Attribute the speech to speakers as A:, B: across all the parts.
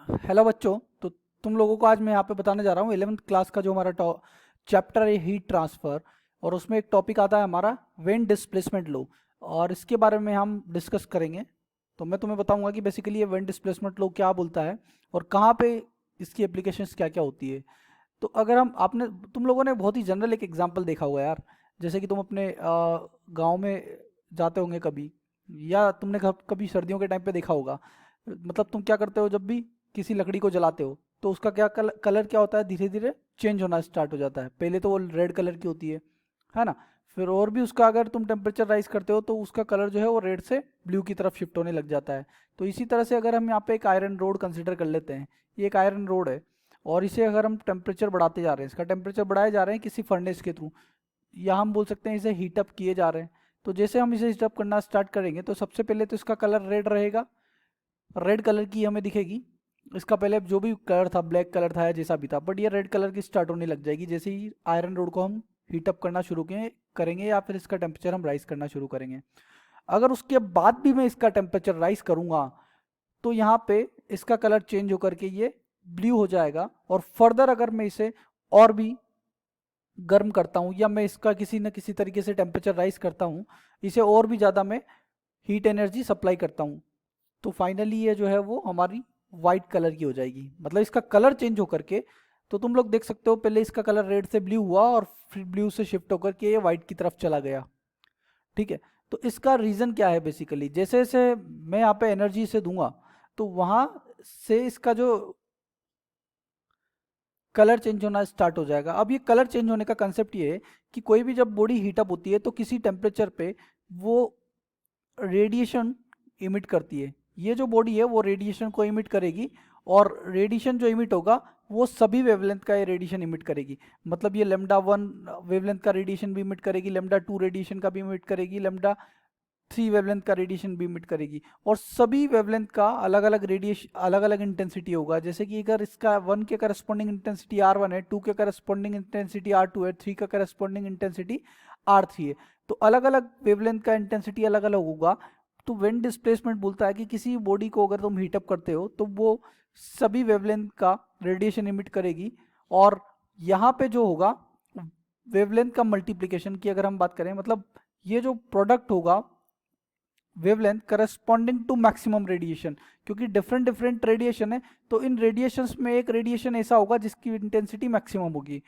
A: Hello बच्चों। तो तुम लोगों को आज मैं यहाँ पे बताने जा रहा हूँ 11th क्लास का जो हमारा चैप्टर है हीट ट्रांसफ़र। और उसमें एक टॉपिक आता है हमारा विंड डिस्प्लेसमेंट लो, और इसके बारे में हम डिस्कस करेंगे। तो मैं तुम्हें बताऊंगा कि बेसिकली ये विंड डिस्प्लेसमेंट लो क्या बोलता है और कहाँ पे इसकी एप्लीकेशंस क्या क्या होती है। तो अगर हम आपने तुम लोगों ने बहुत ही जनरल एक एग्जांपल देखा होगा यार। जैसे कि तुम अपने गांव में जाते होंगे कभी, या तुमने कभी सर्दियों के टाइम पे देखा होगा। मतलब तुम क्या करते हो जब भी किसी लकड़ी को जलाते हो तो उसका क्या कलर क्या होता है, धीरे धीरे चेंज होना स्टार्ट हो जाता है। पहले तो वो रेड कलर की होती है ना। फिर और भी उसका अगर तुम टेम्परेचर राइज करते हो तो उसका कलर जो है वो रेड से ब्लू की तरफ शिफ्ट होने लग जाता है। तो इसी तरह से अगर हम यहाँ पे एक आयरन रोड कंसिडर कर लेते हैं, ये एक आयरन रोड है, और इसे अगर हम टेम्परेचर बढ़ाते जा रहे हैं, इसका टेम्परेचर बढ़ाए जा रहे हैं किसी फर्नेस के थ्रू, या हम बोल सकते हैं इसे हीटअप किए जा रहे हैं। तो जैसे हम इसे हीटअप करना स्टार्ट करेंगे तो सबसे पहले तो इसका कलर रेड रहेगा, रेड कलर की हमें दिखेगी। इसका पहले जो भी कलर था, ब्लैक कलर था या जैसा भी था, बट ये रेड कलर की स्टार्ट होने लग जाएगी जैसे ही आयरन रोड को हम हीटअप करना शुरू करेंगे या फिर इसका टेम्परेचर हम राइज करना शुरू करेंगे। अगर उसके बाद भी मैं इसका टेम्परेचर राइज करूंगा तो यहाँ पे इसका कलर चेंज होकर के ये ब्लू हो जाएगा। और फर्दर अगर मैं इसे और भी गर्म करता हूँ या मैं इसका किसी न किसी तरीके से टेम्परेचर राइज करता हूँ, इसे और भी ज़्यादा मैं हीट एनर्जी सप्लाई करता हूँ, तो फाइनली ये जो है वो हमारी वाइट कलर की हो जाएगी। मतलब इसका कलर चेंज होकर के, तो तुम लोग देख सकते हो पहले इसका कलर रेड से ब्लू हुआ और फिर ब्लू से शिफ्ट होकर के ये वाइट की तरफ चला गया। ठीक है। तो इसका रीज़न क्या है, बेसिकली जैसे जैसे मैं यहाँ पे एनर्जी से दूंगा तो वहाँ से इसका जो कलर चेंज होना स्टार्ट हो जाएगा। अब ये कलर चेंज होने का कंसेप्ट ये है कि कोई भी जब बॉडी हीटअप होती है तो किसी टेम्परेचर पे वो रेडिएशन इमिट करती है। ये जो बॉडी है वो रेडिएशन को इमिट करेगी, और रेडिएशन जो इमिट होगा वो सभी वेवलेंथ का ये रेडिएशन इमिट करेगी। मतलब ये लेमडा 1 वेवलेंथ का रेडिएशन भी इमिट करेगी, लेमडा 2 रेडिएशन का भी इमिट करेगी, लेमडा 3 वेवलेंथ का रेडिएशन भी इमिट करेगी। और सभी वेवलेंथ का अलग अलग रेडिएशन, अलग अलग इंटेंसिटी होगा। जैसे कि अगर इसका 1 के करस्पॉन्डिंग इंटेंसिटी R1 है, 2 के करस्पॉन्डिंग इंटेंसिटी R2 है, 3 का करस्पॉन्डिंग इंटेंसिटी R3 है, तो अलग अलग वेवलेंथ का इंटेंसिटी अलग अलग होगा। तो विंड डिस्प्लेसमेंट बोलता है कि किसी बॉडी को अगर तुम हीटअप करते हो तो वो सभी वेवलेंथ का रेडिएशन इमिट करेगी। और यहाँ पे जो होगा वेवलेंथ का मल्टीप्लिकेशन की अगर हम बात करें, मतलब ये जो प्रोडक्ट होगा wavelength corresponding to maximum radiation, क्योंकि डिफरेंट डिफरेंट रेडिएशन है, तो इन रेडिएशंस में एक रेडिएशन ऐसा होगा जिसकी इंटेंसिटी मैक्सिमम होगी,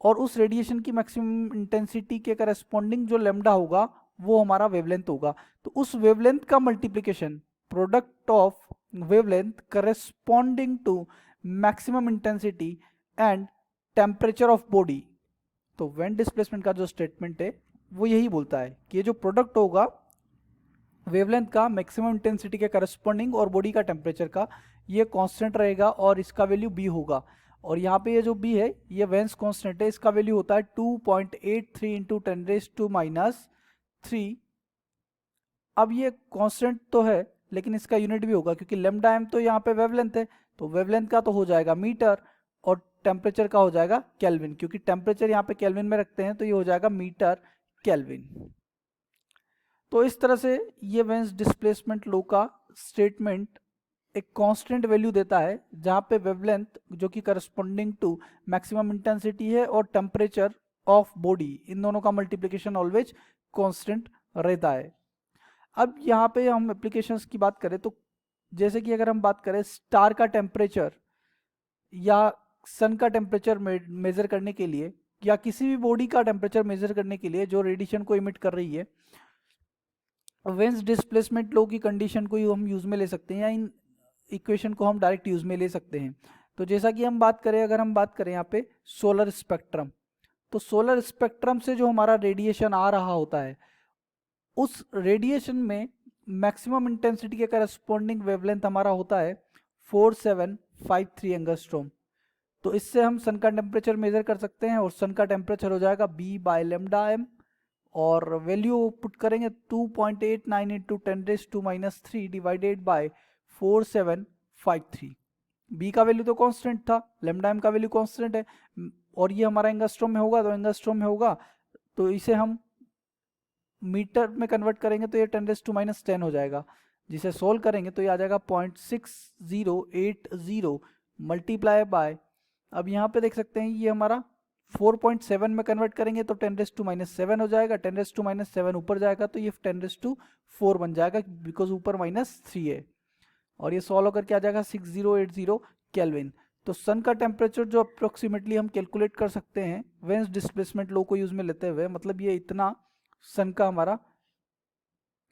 A: और उस रेडिएशन की मैक्सिमम इंटेंसिटी के करस्पॉन्डिंग जो लेमडा होगा वो हमारा वेवलेंथ होगा। तो उस वेवलेंथ का multiplication, product of wavelength corresponding to maximum intensity and temperature of body. तो वेन डिस्प्लेसमेंट का जो स्टेटमेंट है वो यही बोलता है कि ये जो प्रोडक्ट होगा वेवलेंथ का मैक्सिमम इंटेंसिटी के करस्पॉन्डिंग और बॉडी का टेम्परेचर का, ये कांस्टेंट रहेगा और इसका वैल्यू बी होगा। और यहाँ पे ये जो बी है ये वेंस कांस्टेंट है, इसका वैल्यू होता है 2.83 इंटू 10⁻³ अब ये कांस्टेंट तो है लेकिन इसका यूनिट भी होगा, क्योंकि लेमडा एम तो यहाँ पे वेवलेंथ है, तो वेवलेंथ का तो हो जाएगा मीटर, और टेम्परेचर का हो जाएगा केल्विन, क्योंकि टेम्परेचर यहाँ पे केल्विन में रखते हैं तो ये हो जाएगा मीटर केल्विन। तो इस तरह से ये वेंस डिस्प्लेसमेंट लो का स्टेटमेंट एक कांस्टेंट वैल्यू देता है, जहां पे वेवलेंथ जो कि करस्पॉन्डिंग टू मैक्सिमम इंटेंसिटी है और टेम्परेचर ऑफ बॉडी, इन दोनों का मल्टीप्लिकेशन ऑलवेज कांस्टेंट रहता है। अब यहाँ पे हम एप्लीकेशंस की बात करें तो जैसे कि अगर हम बात करें स्टार का टेम्परेचर या सन का टेम्परेचर मेजर करने के लिए, या किसी भी बॉडी का टेम्परेचर मेजर करने के लिए जो रेडिएशन को इमिट कर रही है, वेंस डिस्प्लेसमेंट लो की कंडीशन को हम यूज में ले सकते हैं, या इन इक्वेशन को हम डायरेक्ट यूज में ले सकते हैं। तो जैसा कि हम बात करें, अगर हम बात करें यहाँ पे सोलर स्पेक्ट्रम, तो सोलर स्पेक्ट्रम से जो हमारा रेडिएशन आ रहा होता है उस रेडिएशन में मैक्सिमम इंटेंसिटी के करस्पॉन्डिंग वेवलेंथ हमारा होता है 4753 एंगस्ट्रोम। तो इससे हम सन का टेम्परेचर मेजर कर सकते हैं, और सन का टेम्परेचर हो जाएगा बी बाय लेमडा एम, और वैल्यू पुट करेंगे 2.89 इंटू 10⁻³ डिवाइडेड बाय 4753। बी का वैल्यू तो कांस्टेंट था, लेमडा एम का वैल्यू कांस्टेंट है, और ये हमारा एंगस्ट्रोम में होगा, तो एंगस्ट्रोम में होगा तो इसे हम मीटर में कन्वर्ट करेंगे तो ये 10⁻10 हो जाएगा। जिसे सोल्व करेंगे तो ये आ जाएगा 0.6080 मल्टीप्लाई बाय, अब यहाँ पे देख सकते हैं ये हमारा 4.7 में कन्वर्ट करेंगे तो 10⁻⁻7 हो जाएगा, 10⁻⁻7 ऊपर जाएगा तो ये 10⁻⁴ बन जाएगा बिकॉज ऊपर -3 है, और ये सॉल्व होकर के आ जाएगा 6080 केल्विन। तो सन का टेम्परेचर जो अप्रोक्सीमेटली हम कैलकुलेट कर सकते हैं वेन्स डिस्प्लेसमेंट लो को यूज में लेते हुए, मतलब ये इतना सन का हमारा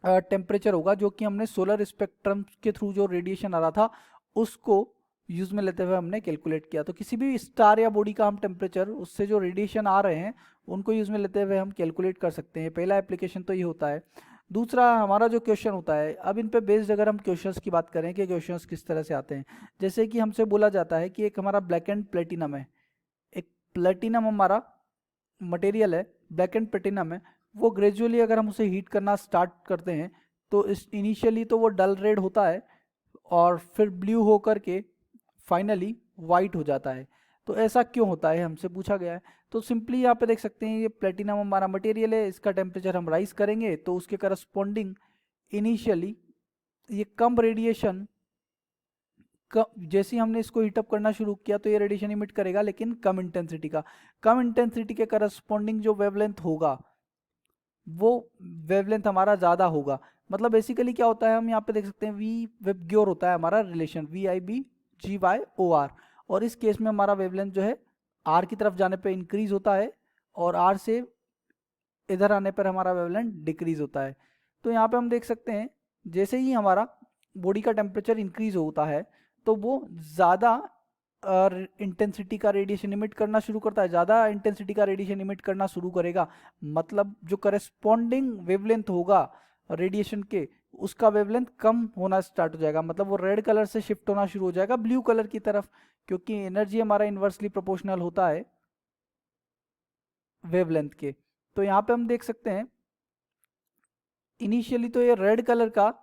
A: टेम्परेचर होगा जो कि हमने सोलर स्पेक्ट्रम के थ्रू जो रेडिएशन आ रहा था उसको यूज में लेते हुए हमने कैलकुलेट किया। तो किसी भी स्टार या बॉडी का हम टेम्परेचर उससे जो रेडिएशन आ रहे हैं उनको यूज में लेते हुए हम कैलकुलेट कर सकते हैं। पहला एप्लीकेशन तो ये होता है। दूसरा हमारा जो क्वेश्चन होता है, अब इन पे बेस्ड अगर हम क्वेश्चंस की बात करें कि क्वेश्चंस किस तरह से आते हैं, जैसे कि हमसे बोला जाता है कि एक हमारा ब्लैक एंड प्लेटिनम है, एक प्लेटिनम हमारा मटेरियल है, ब्लैक एंड प्लेटिनम है, वो ग्रेजुअली अगर हम उसे हीट करना स्टार्ट करते हैं तो इस इनिशियली तो वो डल रेड होता है और फिर ब्लू होकर के फाइनली वाइट हो जाता है। तो ऐसा क्यों होता है हमसे पूछा गया है। तो सिंपली यहाँ पे देख सकते हैं ये प्लेटिनम हमारा मटेरियल है, इसका टेम्परेचर हम राइज करेंगे तो उसके करस्पॉन्डिंग इनिशियली ये कम रेडिएशन जैसे ही हमने इसको हीटअप करना शुरू किया तो ये रेडिएशन इमिट करेगा लेकिन कम इंटेंसिटी का। कम इंटेंसिटी के करस्पॉन्डिंग जो वेवलेंथ होगा वो वेवलेंथ हमारा ज़्यादा होगा। मतलब बेसिकली क्या होता है, हम यहाँ पे देख सकते हैं वी वेबग्योर होता है हमारा रिलेशन VIBGY/OR, और इस केस में हमारा वेवलेंथ जो है R की तरफ जाने पे इंक्रीज होता है और R से इधर आने पर हमारा वेवलेंथ डिक्रीज होता है। तो यहाँ पे हम देख सकते हैं जैसे ही हमारा बॉडी का टेम्परेचर इंक्रीज होता है तो वो ज़्यादा इंटेंसिटी का रेडिएशन इमिट करना शुरू करता है, ज़्यादा इंटेंसिटी का रेडिएशन इमिट करना शुरू करेगा। मतलब जो करेस्पॉन्डिंग वेवलेंथ होगा रेडिएशन के उसका वेवलेंथ कम होना स्टार्ट हो जाएगा, मतलब वो रेड कलर से शिफ्ट होना शुरू हो जाएगा ब्लू कलर की तरफ, क्योंकि एनर्जी हमारा इन्वर्सली प्रोपोर्शनल होता है वेवलेंथ के। तो यहाँ पे हम देख सकते हैं इनिशियली तो ये रेड कलर का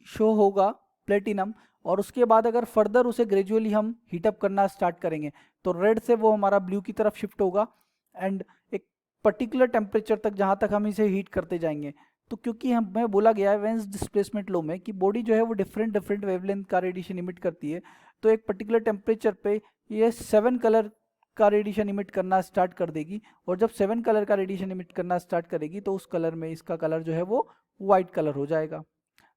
A: शो होगा प्लेटिनम, और उसके बाद अगर फर्दर उसे ग्रेजुअली हम हीटअप करना स्टार्ट करेंगे तो रेड से वो हमारा ब्लू की तरफ शिफ्ट होगा एंड एक पर्टिकुलर टेम्परेचर तक जहाँ तक हम इसे हीट करते जाएंगे। तो क्योंकि हमें बोला गया है वेन्स डिस्प्लेसमेंट लॉ में कि बॉडी जो है वो डिफरेंट डिफरेंट वेवलेंथ का रेडिएशन इमिट करती है, तो एक पर्टिकुलर टेम्परेचर पे ये 7 कलर का रेडिएशन इमिट करना स्टार्ट कर देगी, और जब 7 कलर का रेडिएशन इमिट करना स्टार्ट करेगी तो उस कलर में इसका कलर जो है वो वाइट कलर हो जाएगा।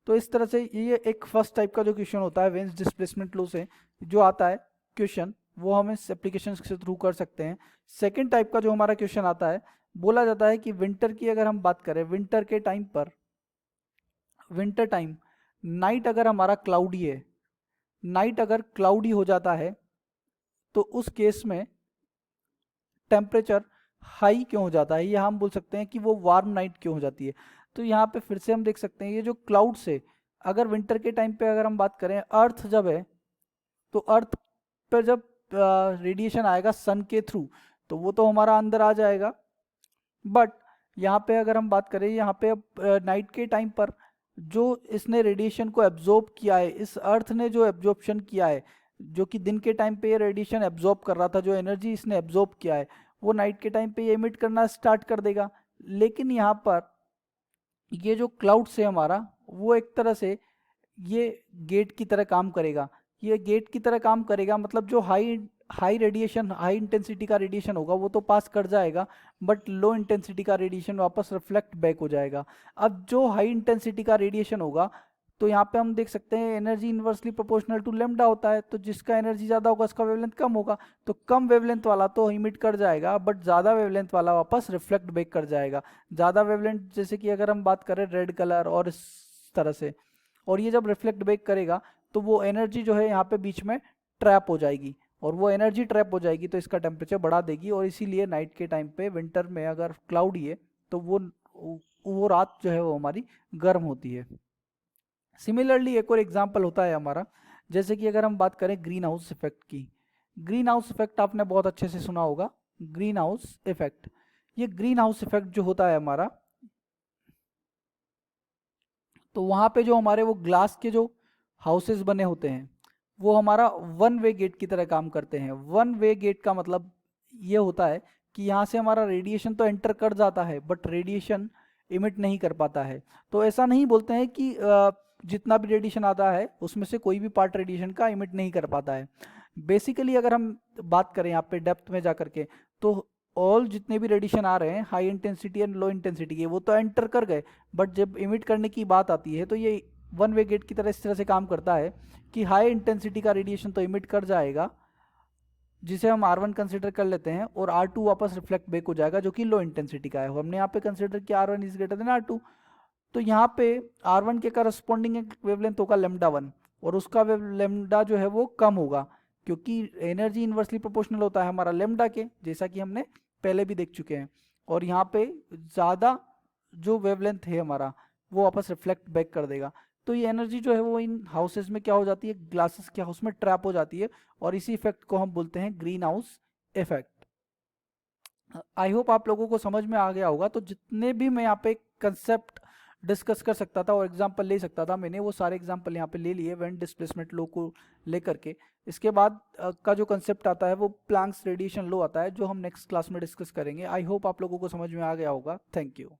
A: तो इस तरह से ये एक फर्स्ट टाइप का जो क्वेश्चन होता है वेन्स डिस्प्लेसमेंट लॉ से जो आता है क्वेश्चन, वो हम इस एप्लीकेशन के थ्रू कर सकते हैं। सेकेंड टाइप का जो हमारा क्वेश्चन आता है, बोला जाता है कि विंटर की अगर हम बात करें, विंटर के टाइम पर, विंटर टाइम नाइट अगर हमारा क्लाउडी है, नाइट अगर क्लाउडी हो जाता है तो उस केस में टेम्परेचर हाई क्यों हो जाता है, या हम बोल सकते हैं कि वो वार्म नाइट क्यों हो जाती है। तो यहाँ पे फिर से हम देख सकते हैं ये जो क्लाउड से अगर विंटर के टाइम पे अगर हम बात करें, अर्थ जब है तो अर्थ पर जब रेडिएशन आएगा सन के थ्रू तो वो तो हमारा अंदर आ जाएगा, बट यहाँ पे अगर हम बात करें यहाँ पे अब नाइट के टाइम पर जो इसने रेडिएशन को एब्जॉर्ब किया है, इस अर्थ ने जो एब्जॉर्प्शन किया है, जो कि दिन के टाइम पे ये रेडिएशन एब्जॉर्ब कर रहा था, जो एनर्जी इसने एब्जॉर्ब किया है वो नाइट के टाइम पे ये एमिट करना स्टार्ट कर देगा। लेकिन यहाँ पर ये जो क्लाउड से हमारा वो एक तरह से ये गेट की तरह काम करेगा, ये गेट की तरह काम करेगा, मतलब जो हाई रेडिएशन, हाई इंटेंसिटी का रेडिएशन होगा वो तो पास कर जाएगा, बट लो इंटेंसिटी का रेडिएशन वापस रिफ्लेक्ट बैक हो जाएगा। अब जो हाई इंटेंसिटी का रेडिएशन होगा तो यहाँ पे हम देख सकते हैं energy inversely proportional to lambda होता है, तो जिसका एनर्जी ज़्यादा होगा उसका वेवलेंथ कम होगा, तो कम वेवलेंथ वाला तो इमिट कर जाएगा बट ज़्यादा वेवलेंथ वाला वापस रिफ्लेक्ट बैक कर जाएगा। ज़्यादा वेवलेंथ जैसे कि अगर हम बात करें रेड कलर और इस तरह से, और ये जब रिफ्लेक्ट बैक करेगा तो वो एनर्जी जो है यहाँ पे बीच में ट्रैप हो जाएगी, और वो एनर्जी ट्रैप हो जाएगी तो इसका टेम्परेचर बढ़ा देगी, और इसीलिए नाइट के टाइम पे विंटर में अगर क्लाउडी है तो वो रात जो है वो हमारी गर्म होती है। सिमिलरली एक और एग्जांपल होता है हमारा, जैसे कि अगर हम बात करें ग्रीन हाउस इफेक्ट की। ग्रीन हाउस इफेक्ट आपने बहुत अच्छे से सुना होगा, ग्रीन हाउस इफेक्ट। ये ग्रीन हाउस इफेक्ट जो होता है हमारा, तो वहाँ पे जो हमारे वो ग्लास के जो हाउसेस बने होते हैं वो हमारा वन वे गेट की तरह काम करते हैं। वन वे गेट का मतलब ये होता है कि यहाँ से हमारा रेडिएशन तो एंटर कर जाता है बट रेडिएशन इमिट नहीं कर पाता है। तो ऐसा नहीं बोलते हैं कि जितना भी रेडिएशन आता है उसमें से कोई भी पार्ट रेडिएशन का इमिट नहीं कर पाता है। बेसिकली अगर हम बात करें यहाँ पे डेप्थ में जा करके, तो ऑल जितने भी रेडिएशन आ रहे हैं high intensity and low intensity के, वो तो एंटर कर गए, बट जब इमिट करने की बात आती है तो ये वन वे गेट की तरह इस तरह से काम करता है कि हाई इंटेंसिटी का रेडिएशन तो इमिट कर जाएगा, जिसे हम R1 कंसिडर कर लेते हैं, और R2 वापस रिफ्लेक्ट बैक हो जाएगा जो कि लो इंटेंसिटी का है। हमने यहाँ पे कंसिडर किया R1 is greater than R2, तो यहाँ पे R1 के करस्पॉन्डिंग एक वेवलेंथ होगा λ1, और उसका लेमडा जो है वो कम होगा, क्योंकि एनर्जी इन्वर्सली प्रोपोर्शनल होता है हमारा लेमडा के, जैसा कि हमने पहले भी देख चुके हैं। और यहाँ पे ज़्यादा जो वेवलेंथ है हमारा वो वापस रिफ्लेक्ट बैक कर देगा। तो ये एनर्जी जो है वो इन हाउसेज में क्या हो जाती है, ग्लासेस के हाउस में ट्रैप हो जाती है, और इसी इफेक्ट को हम बोलते हैं green house effect. I hope आप लोगों को समझ में आ गया होगा। तो जितने भी मैं यहाँ पे कंसेप्ट डिस्कस कर सकता था और एग्जांपल ले सकता था, मैंने वो सारे एग्जांपल यहाँ पे ले लिए विंड डिस्प्लेसमेंट लो को लेकर के। इसके बाद का जो कंसेप्ट आता है वो प्लैंक्स रेडिएशन लो आता है, जो हम नेक्स्ट क्लास में डिस्कस करेंगे। आई होप आप लोगों को समझ में आ गया होगा। Thank you.